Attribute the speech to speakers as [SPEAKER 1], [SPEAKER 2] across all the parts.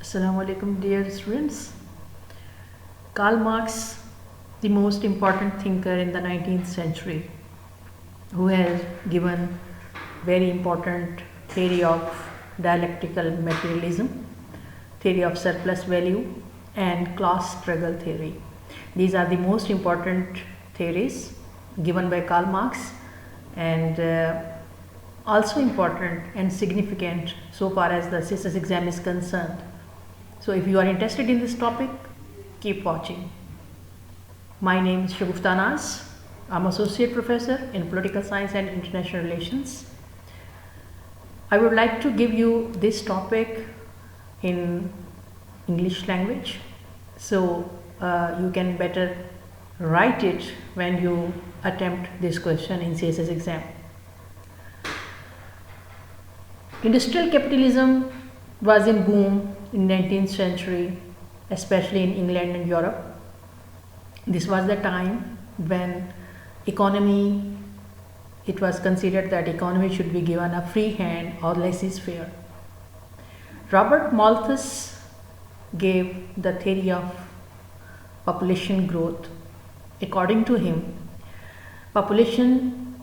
[SPEAKER 1] Assalamu alaikum, dear students. Karl Marx, the most important thinker in the 19th century, who has given very important theory of dialectical materialism, theory of surplus value, and class struggle theory. These are the most important theories given by Karl Marx, and also important and significant so far as the CSS exam is concerned. So if you are interested in this topic, keep watching. My name is Shagufta Naz. I'm Associate Professor in Political Science and International Relations. I would like to give you this topic in English language, so you can better write it when you attempt this question in CSS exam. Industrial capitalism was in boom in 19th century, especially in England and Europe. This was the time when it was considered that economy should be given a free hand or laissez-faire. Robert Malthus gave the theory of population growth. According to him, population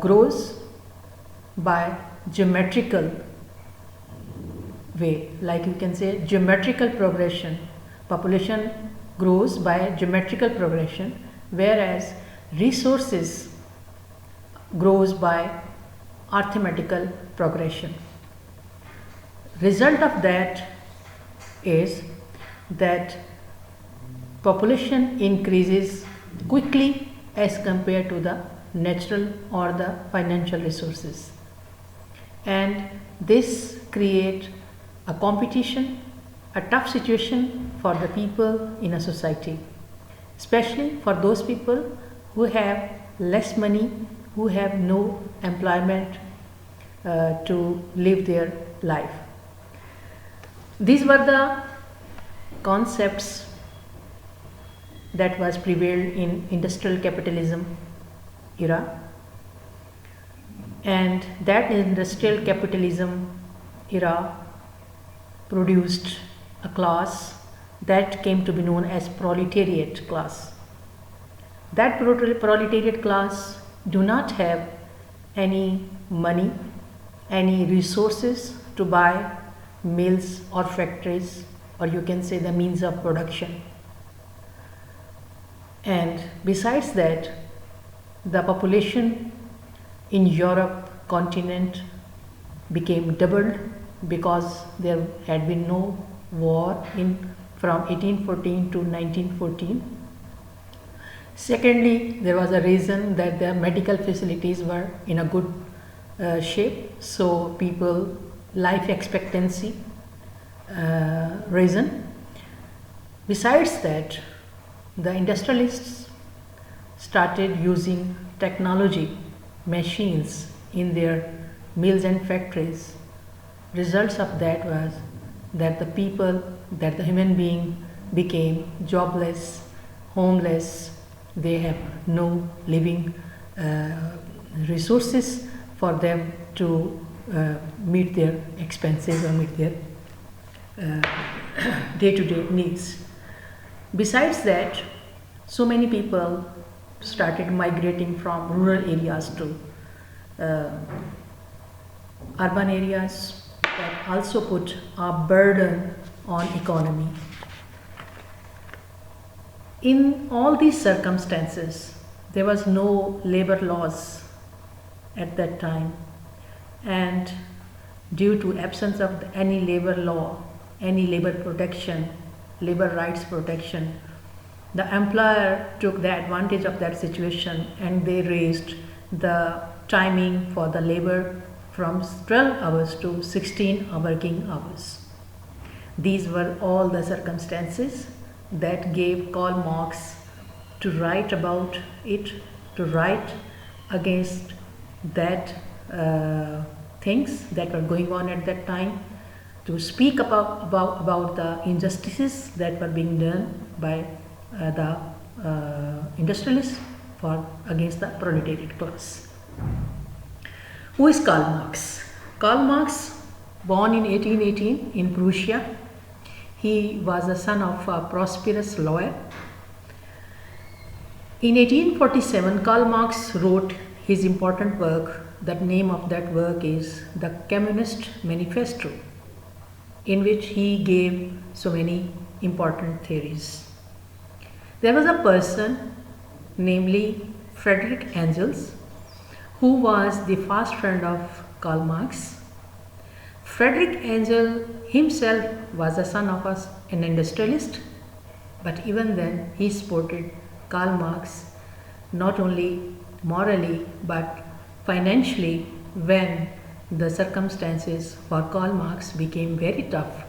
[SPEAKER 1] grows by geometrical way, like you can say geometrical progression. Population grows by geometrical progression, whereas resources grows by arithmetical progression. Result of that is that population increases quickly as compared to the natural or the financial resources, and this creates a competition, a tough situation for the people in a society, especially for those people who have less money, who have no employment to live their life. These were the concepts that was prevailed in industrial capitalism era, and that industrial capitalism era produced a class that came to be known as proletariat class. That proletariat class do not have any money, any resources to buy mills or factories, or you can say the means of production. And besides that, the population in Europe continent became doubled because there had been no war from 1814 to 1914. Secondly, there was a reason that the medical facilities were in a good shape, so people life expectancy risen. Besides that, the industrialists started using technology, machines in their mills and factories. Results of that was that the human being became jobless, homeless. They have no living resources for them to meet their expenses or meet their day-to-day needs. Besides that, so many people started migrating from rural areas to urban areas. That also put a burden on economy. In all these circumstances, there was no labor laws at that time, and due to absence of any labor law, any labor protection, labor rights protection, the employer took the advantage of that situation, and they raised the timing for the labor from 12 hours to 16 working hours. These were all the circumstances that gave Karl Marx to write about it, to write against that things that were going on at that time, to speak about the injustices that were being done by the industrialists against the proletariat class. Who is Karl Marx? Karl Marx, born in 1818 in Prussia, He was the son of a prosperous lawyer. In 1847, Karl Marx wrote his important work. The name of that work is the Communist Manifesto, in which he gave so many important theories. There was a person, namely Friedrich Engels, who was the fast friend of Karl Marx. Friedrich Engels himself was the son of an industrialist, but even then he supported Karl Marx not only morally but financially when the circumstances for Karl Marx became very tough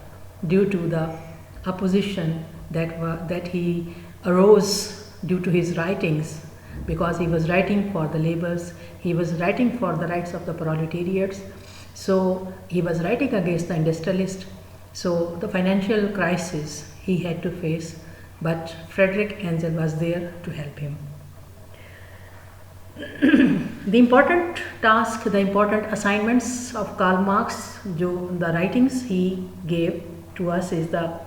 [SPEAKER 1] due to the opposition that he arose due to his writings, because he was writing for the laborers, he was writing for the rights of the proletariats, so he was writing against the industrialists. So the financial crisis he had to face, but Friedrich Engels was there to help him. The important task, the important assignments of Karl Marx, the writings he gave to us is the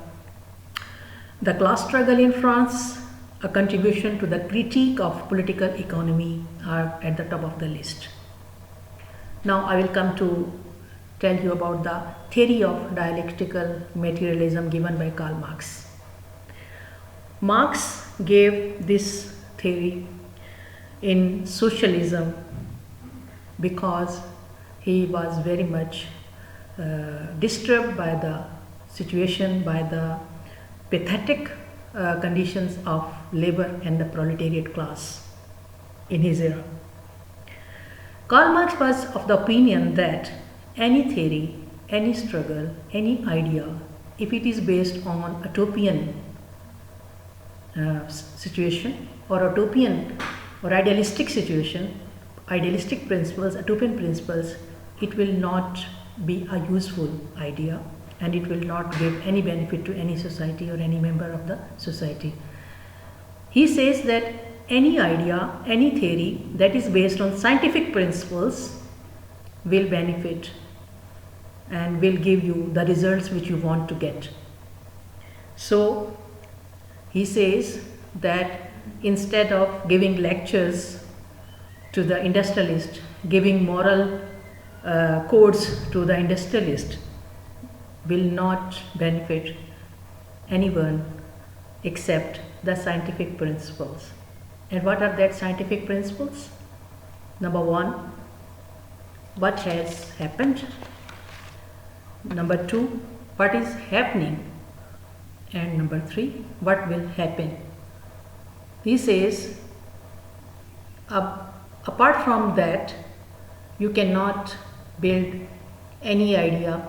[SPEAKER 1] class struggle in France, a contribution to the critique of political economy are at the top of the list. Now I will come to tell you about the theory of dialectical materialism given by Karl Marx. Marx gave this theory in socialism because he was very much disturbed by the situation, by the pathetic conditions of labor and the proletariat class in his era. Karl Marx was of the opinion that any theory, any struggle, any idea, if it is based on utopian situation or utopian or idealistic situation, idealistic principles, utopian principles, it will not be a useful idea and it will not give any benefit to any society or any member of the society. He says that any idea, any theory that is based on scientific principles will benefit and will give you the results which you want to get. So he says that instead of giving lectures to the industrialist, giving moral codes to the industrialist will not benefit anyone except the scientific principles. And what are that scientific principles? Number one, what has happened? Number two, what is happening? And number three, what will happen? He says, apart from that, you cannot build any idea,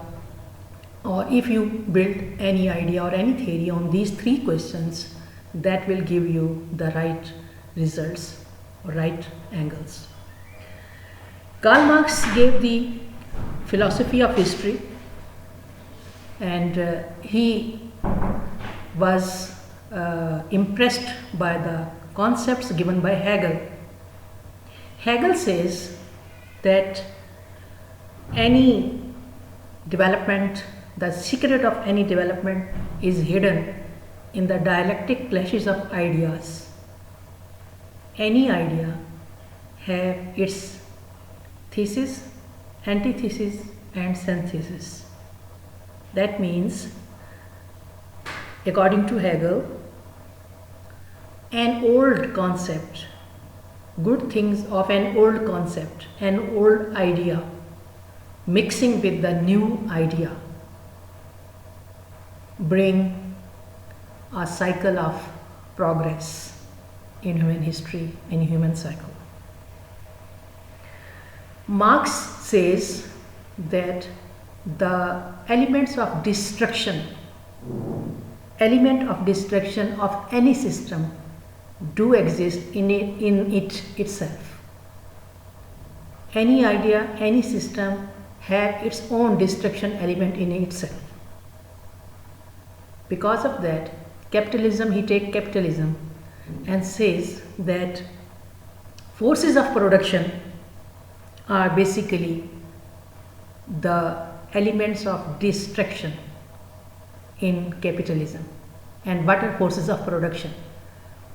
[SPEAKER 1] or if you build any idea or any theory on these three questions, that will give you the right results or right angles. Karl Marx gave the philosophy of history, and he was impressed by the concepts given by Hegel. Hegel says that any development, the secret of any development is hidden in the dialectic clashes of ideas. Any idea have its thesis, antithesis and synthesis. That means, according to Hegel, an old concept, good things of an old concept, an old idea, mixing with the new idea, bring a cycle of progress in human history, in human cycle. Marx says that the elements of destruction of any system do exist in it itself. Any idea, any system have its own destruction element in itself. Because of that, capitalism, he takes capitalism and says that forces of production are basically the elements of destruction. in capitalism. And what are forces of production?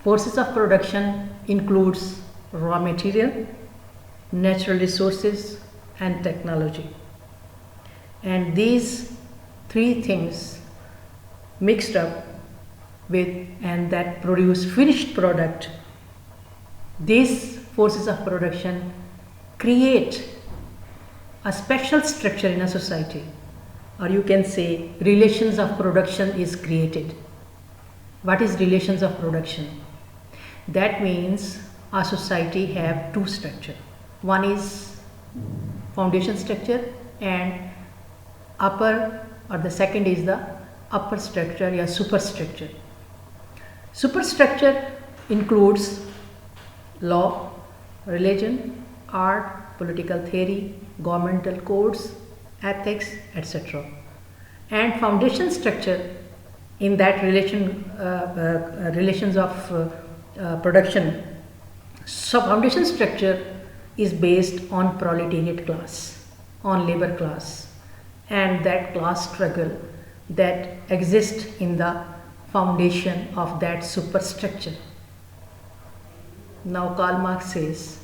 [SPEAKER 1] Forces of production includes raw material, natural resources, and technology. And these three things mixed up with and that produce finished product, these forces of production create a special structure in a society, or you can say relations of production is created. What is relations of production? That means a society have two structure. One is foundation structure and upper, or the second is the upper structure or superstructure. Superstructure includes law, religion, art, political theory, governmental codes, ethics, etc. And foundation structure in that relations of production. So foundation structure is based on proletariat class, on labor class, and that class struggle that exists in the foundation of that superstructure. Now Karl Marx says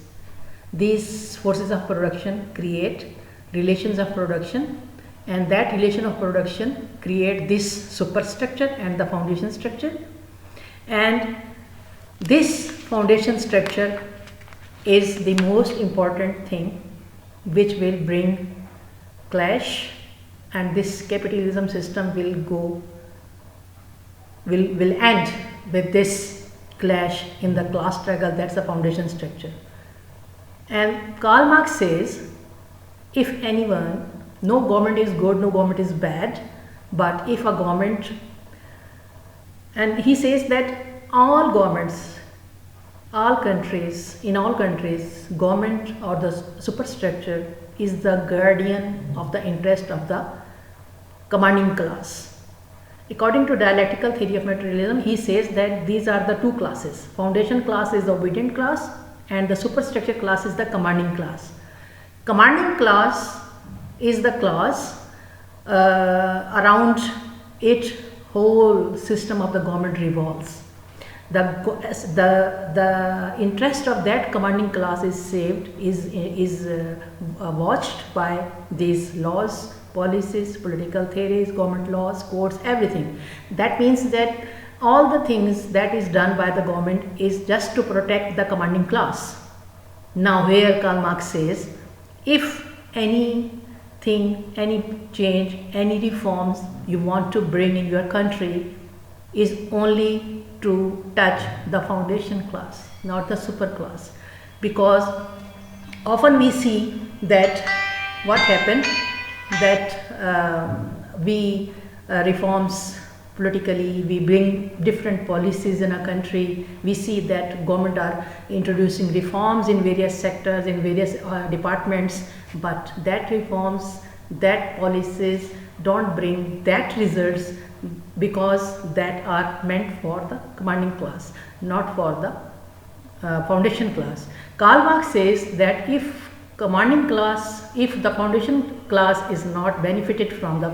[SPEAKER 1] these forces of production create relations of production, and that relation of production create this superstructure and the foundation structure. And this foundation structure is the most important thing which will bring clash, and this capitalism system will end with this clash in the class struggle. That's the foundation structure. And Karl Marx says, if anyone, no government is good, no government is bad, but if a government, and he says that all governments, all countries, in all countries, government or the superstructure is the guardian of the interest of the commanding class. According to dialectical theory of materialism, he says that these are the two classes. Foundation class is the obedient class and the superstructure class is the commanding class. Commanding class is the class around it whole system of the government revolves. The interest of that commanding class is saved, is watched by these laws, policies, political theories, government laws, courts, everything. That means that all the things that is done by the government is just to protect the commanding class. Now here Karl Marx says, if anything, any change, any reforms you want to bring in your country is only to touch the foundation class, not the super class. Because often we see that what happened, that we reforms politically, we bring different policies in a country. We see that government are introducing reforms in various sectors, in various departments, but that reforms, that policies don't bring that results, because that are meant for the commanding class, not for the foundation class. Karl Marx says that if commanding class, if the foundation class is not benefited from the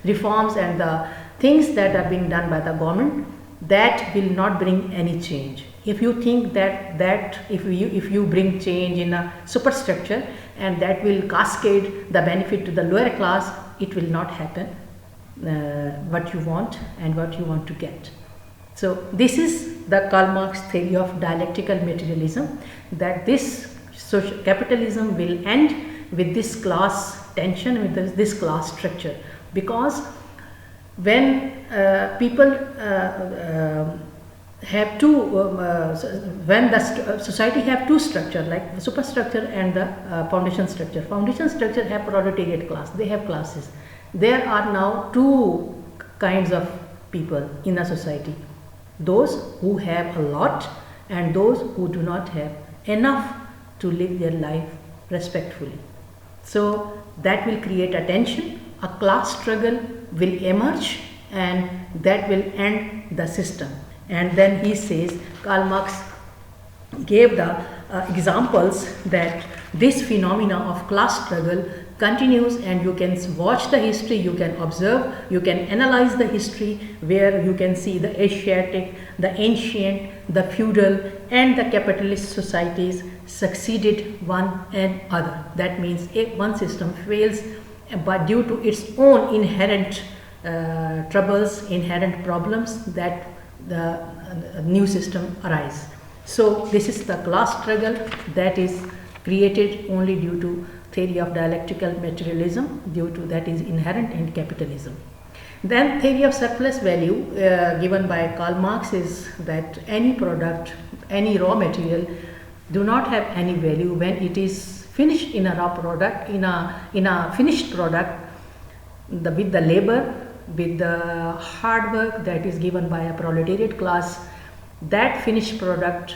[SPEAKER 1] reforms and the things that are being done by the government, that will not bring any change. If you think that if you bring change in a superstructure and that will cascade the benefit to the lower class, it will not happen. What you want and what you want to get. So this is the Karl Marx theory of dialectical materialism, that this capitalism will end with this class tension, with this class structure, because when people have two, when the society have two structure, like the superstructure and the foundation structure. Foundation structure have proletariat class, they have classes. There are now two kinds of people in a society, those who have a lot and those who do not have enough to live their life respectfully. So that will create a tension, a class struggle will emerge, and that will end the system. And then he says, Karl Marx gave the examples that this phenomena of class struggle continues, and you can watch the history, you can observe, you can analyze the history, where you can see the Asiatic, the ancient, the feudal and the capitalist societies succeeded one and other. That means if one system fails, but due to its own inherent troubles, inherent problems, that the new system arise. So this is the class struggle that is created only due to theory of dialectical materialism, due to that is inherent in capitalism. Then theory of surplus value given by Karl Marx is that any product, any raw material do not have any value when it is finished in a raw product, in a finished product, with the labor, with the hard work that is given by a proletariat class. That finished product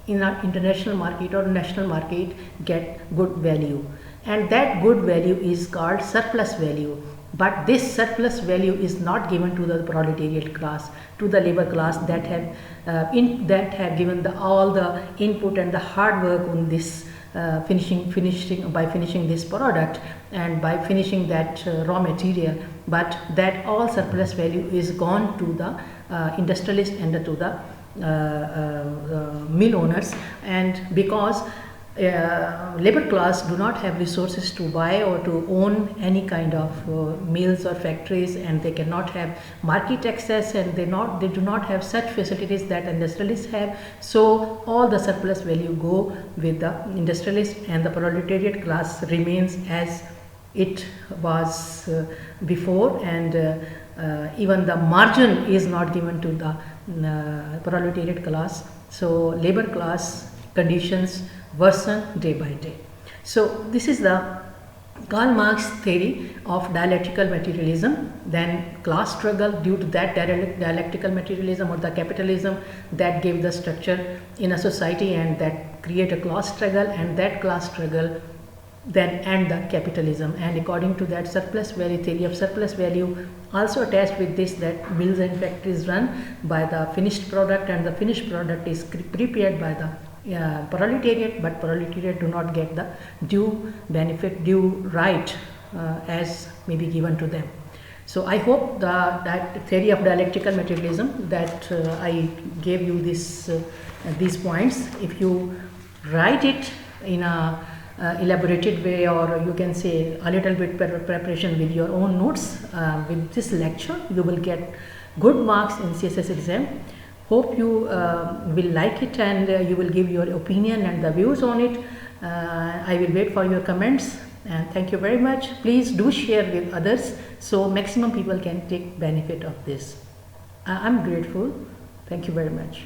[SPEAKER 1] in an international market or national market get good value, and that good value is called surplus value. But this surplus value is not given to the proletariat class, to the labor class that have given all the input and the hard work on this finishing this product and by finishing that raw material. But that all surplus value is gone to the industrialist and to the mill owners. And because labor class do not have resources to buy or to own any kind of mills or factories, and they cannot have market access, and they do not have such facilities that industrialists have. So all the surplus value go with the industrialist, and the proletariat class remains as it was before, and even the margin is not given to the proletariat class. So labor class conditions worsen day by day. So this is the Karl Marx theory of dialectical materialism. Then class struggle, due to that dialectical materialism or the capitalism that gave the structure in a society and that create a class struggle, and that class struggle then end the capitalism. And according to that surplus value theory of surplus value, also attached with this, that mills and factories run by the finished product, and the finished product is prepared by the proletariat, but proletariat do not get the due benefit, due right as may be given to them. So I hope that theory of dialectical materialism that I gave you these points, if you write it in a elaborated way, or you can say a little bit preparation with your own notes, with this lecture you will get good marks in CSS exam. Hope you will like it, and you will give your opinion and the views on it. I will wait for your comments, and thank you very much. Please do share with others so maximum people can take benefit of this. I'm grateful. Thank you very much.